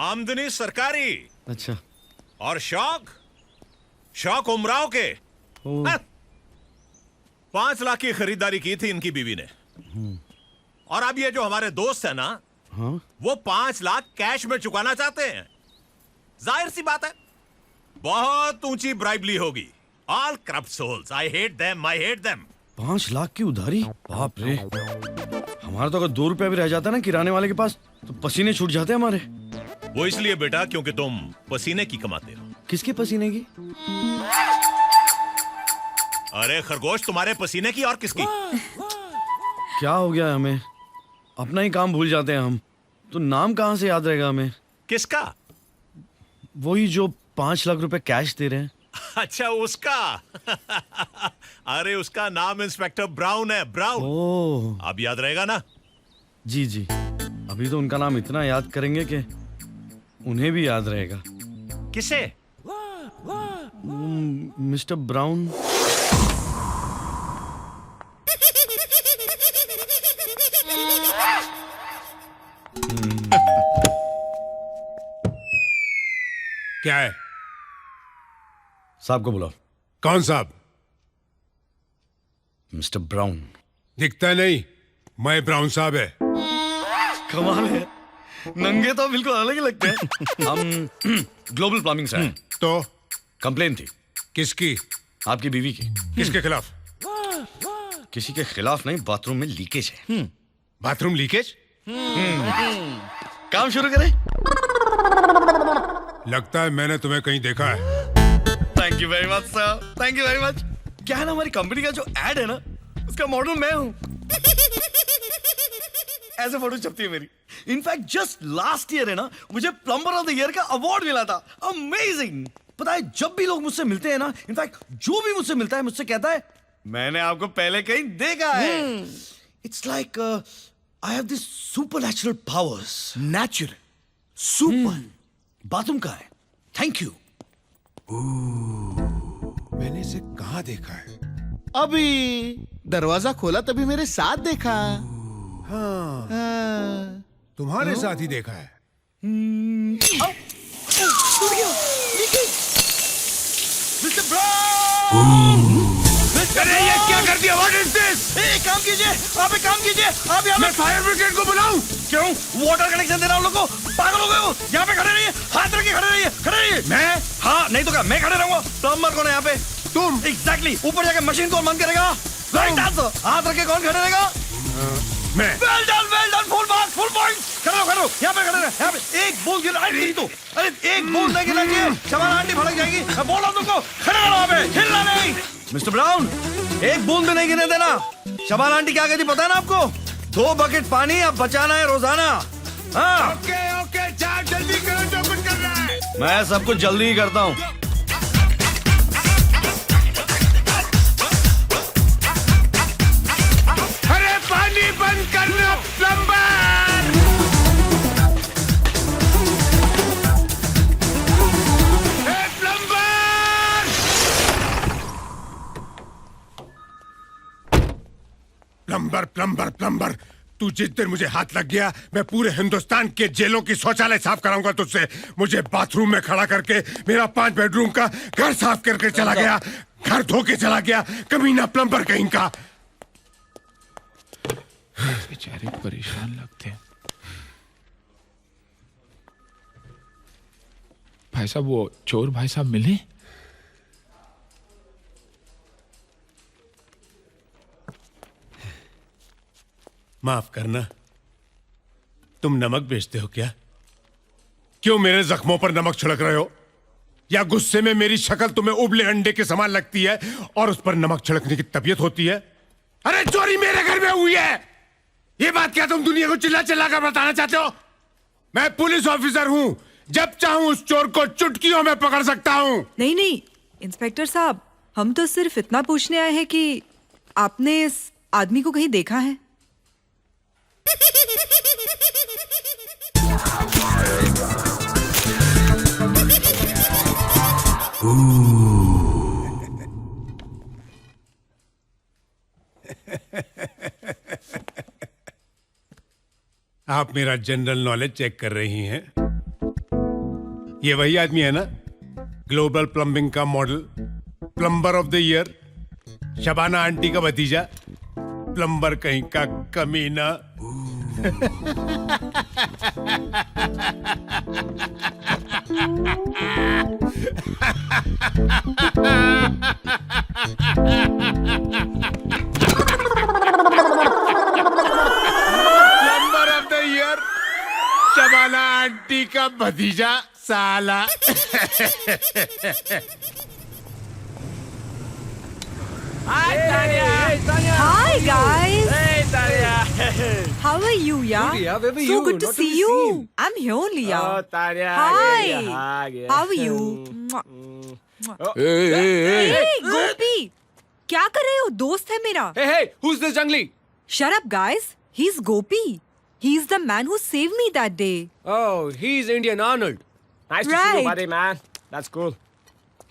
आमदनी सरकारी। अच्छा। और शौक उमराव के। 5 लाख की खरीदारी की थी इनकी बीवी ने। और अब ये जो हमारे दोस्त है ना, वो 5 लाख कैश में चुकाना चाहते हैं। जाहिर सी बात है, बहुत ऊंची ब्राइबली होगी। All corrupt souls, I hate them. 5 lakh की उधारी, बाप रे। हमारा तो अगर 2 रुपया भी रह जाता ना किराने वाले के पास तो पसीने छूट जाते हमारे। वो इसलिए बेटा क्योंकि तुम पसीने की कमाते हो। किसके पसीने की? अरे खरगोश, तुम्हारे पसीने की और किसकी? क्या हो गया हमें? अपना ही काम भूल जाते हैं हम। तो नाम कहाँ से याद रहेगा हमें? किसका? वही जो 5 लाख रुपए कैश दे रहे हैं। अच्छा, उसका। अरे उसका नाम इंस्पेक्टर ब्राउन है, ब्राउन। ओह, अब याद रहेगा ना? जी जी। अभी तो उनका नाम इतना याद करेंगे कि उन्हें भी याद रहेगा। किसे? Mister brown. क्या है? साहब को बुलाओ। कौन साहब? Mister brown. दिखता नहीं, मैं ब्राउन साहब है। कमाल है, नंगे तो बिल्कुल अलग ही लगते हैं। हम ग्लोबल प्लम्बिंग से हैं। तो कंप्लेन थी। किसकी? आपकी बीवी की। किसके खिलाफ? किसी के खिलाफ नहीं, बाथरूम में लीकेज है। Bathroom leakage? काम शुरू करें? लगता है मैंने तुम्हें कहीं देखा है। Thank you very much sir, thank you very much. क्या है ना, हमारी कंपनी का जो एड है ना, उसका मॉडल मैं हूँ। ऐसे फोटो छपती है मेरी। इनफैक्ट जस्ट लास्ट ईयर है ना, मुझे प्लम्बर ऑफ द ईयर का अवार्ड मिला था। अमेजिंग। पता है, जब भी लोग मुझसे मिलते हैं ना, इनफैक्ट जो भी मुझसे मिलता है मुझसे कहता है मैंने आपको पहले कहीं देखा है। It's like I have this supernatural powers. Natural, super. Bathroom का है। Thank you. मैंने इसे कहाँ देखा है? अभी दरवाजा खोला तभी मेरे साथ देखा। हाँ, हाँ। तुम्हारे साथ ही देखा है। Mister brown! अरे ये क्या कर दिया? What is this? एक काम कीजिए, आप एक काम कीजिए, आप यहाँ मैं फायर ब्रिगेड को बुलाऊं? क्यों? वाटर कनेक्शन दे रहा हूँ लोगों को। पागल हो गए हो? यहाँ पे खड़े रहिए, हाथ रख के खड़े रहिए, खड़े रहिए। मैं? हाँ, नहीं तो क्या, मैं खड़े रहूंगा। प्लम्बर कौन है यहाँ पे? तुम? एग्जैक्टली। ऊपर जाके मशीन कौन बंद करेगा? Right answer. हाथ रख के कौन खड़े रहेगा? मैं। Well done, full marks, full point. खड़े रहो, यहाँ पे खड़े रहे, यहाँ पे। एक बॉल गिरा, अरे एक बॉल नहीं गिरा चाहिए, शबाना आंटी भड़क जाएगी। मैं बोल रहा हूँ तुमको, खड़े रहो वहाँ पे, हिलना नहीं। मिस्टर ब्राउन, एक बूंद भी नहीं गिरने देना। शबाना आंटी क्या कहती पता है ना आपको? 2 बकेट पानी अब बचाना है रोजाना। हाँ, ओके, जा जल्दी करो जो कुछ कर रहा है। मैं सब कुछ जल्दी ही करता हूँ। अरे पानी बंद करना प्लम्बर! प्लम्बर, तू जिस दिन मुझे हाथ लग गया, मैं पूरे हिंदुस्तान के जेलों की शौचालय साफ कराऊंगा तुझसे। मुझे बाथरूम में खड़ा करके मेरा 5 बेडरूम का घर साफ करके चला गया, घर धो के चला गया, कमीना प्लम्बर कहीं का। बेचारे परेशान लगते हैं। भाई साहब, वो चोर भाई साहब मिले? माफ करना, तुम नमक बेचते हो क्या? क्यों मेरे जख्मों पर नमक छिड़क रहे हो? या गुस्से में मेरी शक्ल तुम्हें उबले अंडे के समान लगती है और उस पर नमक छिड़कने की तबीयत होती है? अरे चोरी मेरे घर में हुई है, ये बात क्या तुम दुनिया को चिल्ला चिल्ला कर बताना चाहते हो? मैं पुलिस ऑफिसर हूं, जब चाहूं उस चोर को चुटकियों में पकड़ सकता हूं। नहीं इंस्पेक्टर साहब, हम तो सिर्फ इतना पूछने आए हैं कि आपने इस आदमी को कहीं देखा है? आप मेरा जनरल नॉलेज चेक कर रही हैं। ये वही आदमी है ना, ग्लोबल प्लम्बिंग का model, plumber of the year, Shabana aunty का भतीजा, प्लम्बर कहीं का कमीना। Plumber of the year, Shabana aunty का भतीजा साला। Hi guys. Hey, Tanya. How are you, yeah? Good, yeah. Where were So you? good to Not to see be you. seen. I'm here only, yeah. Oh, Tanya. Hi. How are you? Hey, Gopi. क्या कर रहे हो? दोस्त है मेरा. Hey, who's this jungly? Shut up, guys. He's Gopi. He's the man who saved me that day. Oh, he's Indian Arnold. Nice to see Right. you, buddy, man. That's cool.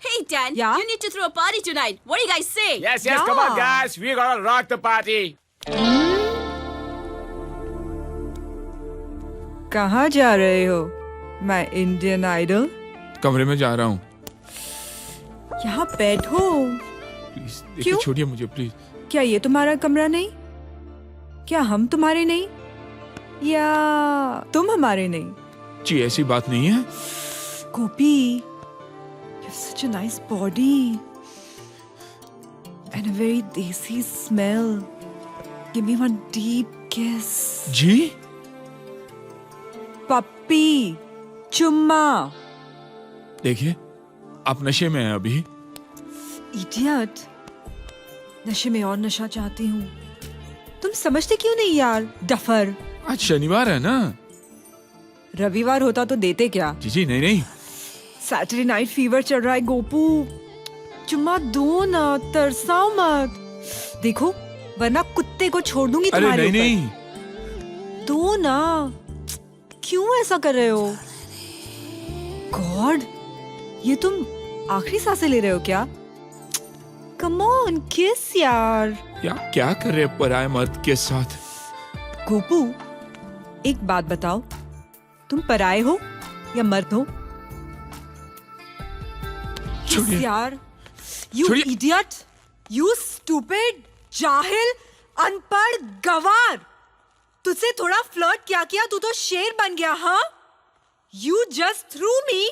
Hey, Dan, Yeah? you need to throw a party tonight. What do you guys say? Yes, come on, Yeah. guys. We gotta rock the party. कहाँ जा रहे हो? मैं Indian idol. कमरे में जा रहा हूँ। यहाँ बैठो. प्लीज क्यों? देखिए, छोड़िए मुझे प्लीज। क्या ये तुम्हारा कमरा नहीं? क्या हम तुम्हारे नहीं? या तुम हमारे नहीं? जी ऐसी बात नहीं है। Gopi, you have such a nice body and a very desi smell. Give me one deep kiss. Ji Puppy, चुम्मा. देखिए, आप नशे में हैं अभी। Idiot. नशे में और नशा चाहती हूँ. तुम समझते क्यों नहीं यार? डफर. आज शनिवार है ना। रविवार होता तो देते क्या? जी नहीं। सैटरडे नाइट फीवर चल रहा है गोपू. चुम्मा दो ना, तरसाओ मत. देखो, वरना कुत्ते को छोड़ दूंगी अरे तुम्हारे ऊपर. नहीं। दो ना. क्यों ऐसा कर रहे हो? गॉड, ये तुम आखिरी सांसें ले रहे हो क्या? कम ऑन, किस यार. क्या कर रहे हैं पराये मर्द के साथ? गोपू, एक बात बताओ, तुम पराये हो या मर्द हो? छोड़िए। यार, यू छोड़िए। इडियट, यू स्टूपिड, जाहिल, अनपढ़ गवार. तुझसे थोड़ा फ्लर्ट किया तू तो शेर बन गया. हाँ, you just threw me,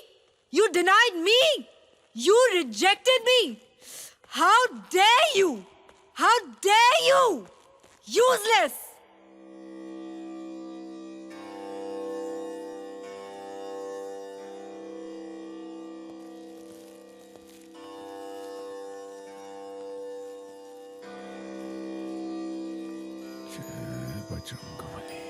you denied me, you rejected me. How dare you, how dare you, useless. Bajrangbali.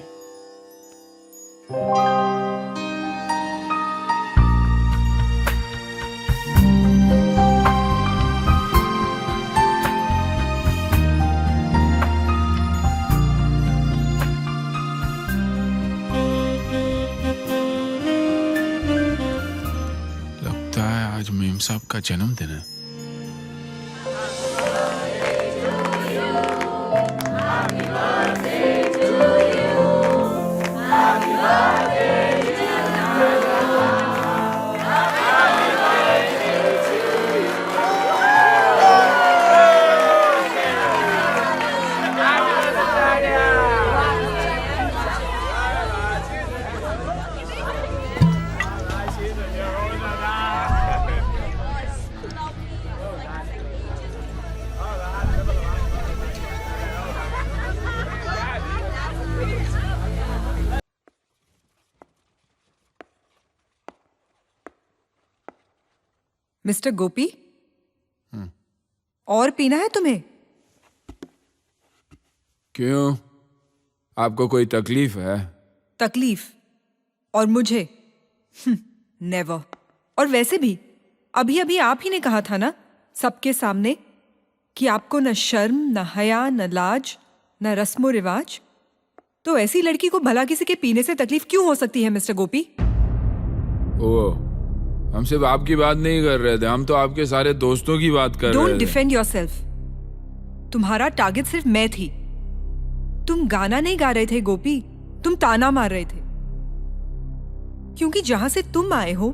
लगता है आज मेम साहब का जन्मदिन है। मिस्टर गोपी, और पीना है तुम्हें? क्यों? आपको कोई तकलीफ है? तकलीफ? और मुझे? नेवर. और वैसे भी अभी अभी आप ही ने कहा था ना सबके सामने कि आपको न शर्म, न हया, न लाज, न रस्मो रिवाज. तो ऐसी लड़की को भला किसी के पीने से तकलीफ क्यों हो सकती है मिस्टर गोपी? ओ, हम सिर्फ आपकी बात नहीं कर रहे थे, हम तो आपके सारे दोस्तों की बात कर रहे डोंट थे। Defend yourself. तुम्हारा टारगेट सिर्फ मैं थी. तुम गाना नहीं गा रहे थे गोपी, तुम ताना मार रहे थे, क्योंकि जहां से तुम आए हो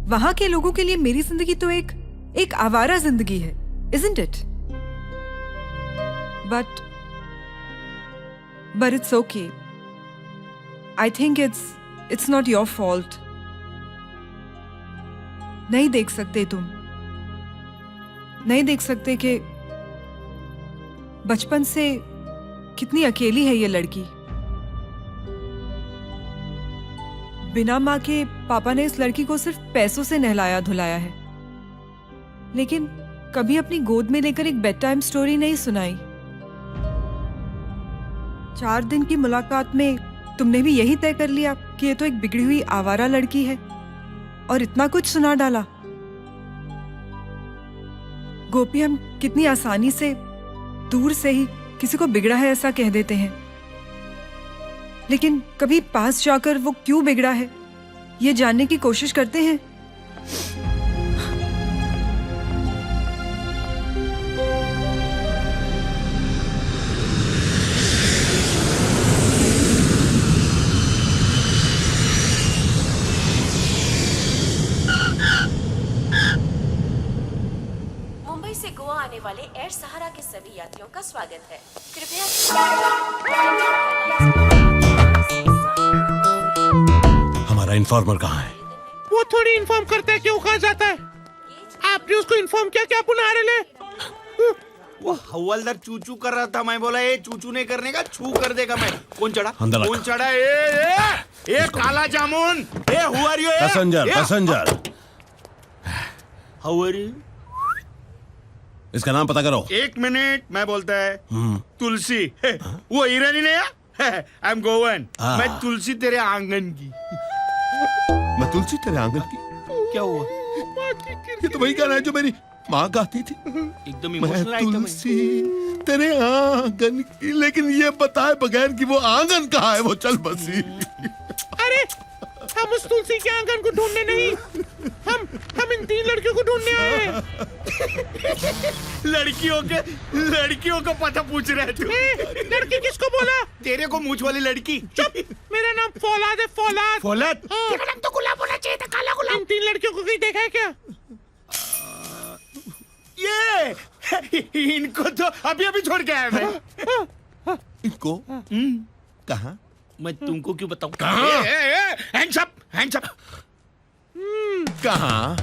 वहां के लोगों के लिए मेरी जिंदगी तो एक आवारा जिंदगी है, isn't it? But it's okay. I think it's not your fault. नहीं देख सकते तुम, नहीं देख सकते कि बचपन से कितनी अकेली है ये लड़की। बिना माँ के पापा ने इस लड़की को सिर्फ पैसों से नहलाया धुलाया है, लेकिन कभी अपनी गोद में लेकर एक बेड टाइम स्टोरी नहीं सुनाई। 4 दिन की मुलाकात में तुमने भी यही तय कर लिया कि ये तो एक बिगड़ी हुई आवारा लड़की है, और इतना कुछ सुना डाला। गोपी, हम कितनी आसानी से दूर से ही किसी को बिगड़ा है ऐसा कह देते हैं, लेकिन कभी पास जाकर वो क्यों बिगड़ा है ये जानने की कोशिश करते हैं? मुंबई से गोवा आने वाले एयर सहारा के सभी यात्रियों का स्वागत है। कृपया हमारा इन्फॉर्मर कहाँ है? वो थोड़ी इन्फॉर्म करता है क्यों कहा जाता है। आपने उसको इन्फॉर्म किया क्या पुनः ले? वो हवलदार चूचू कर रहा था, मैं बोला ये चूचू नहीं करने का, छू कर देगा मैं। कौन चढ़ा? अंदर लगा। कौन चढ़ा? ए काला जामुन, ए who are you? Passenger how are you? इसका नाम पता करो। 1 मिनट, मैं बोलता है तुलसी। वो ईरानी नहीं है, आई एम गोवन। मैं तुलसी तेरे आंगन की। मैं तुलसी तेरे आंगन की? क्या हुआ? ये तो वही गाना है जो मेरी माँ गाती थी। एकदम मैं इमोशनल आइटम है। तुलसी तेरे आंगन की, लेकिन ये बताए बगैर कि वो आंगन कहाँ है, वो चल बसी। अरे हम उस तुलसी के आंगन को ढूंढने नहीं, हम इन 3 लड़कियों को ढूंढने आए हैं। लड़कियों को पता पूछ रहे थे। लड़की किसको बोला? तेरे को मूछ वाली लड़की। चुप, मेरा नाम फौलाद है, फौलाद। फौलाद? तेरा नाम तो गुलाब होना चाहिए था, काला गुलाब। इन 3 लड़कियों को कहीं देखा है क्या? ये इनको तो अभी छोड़ के आया मैं। इनको कहाँ? मैं तुमको क्यों बताऊं? Hands up, hands up. कहाँ?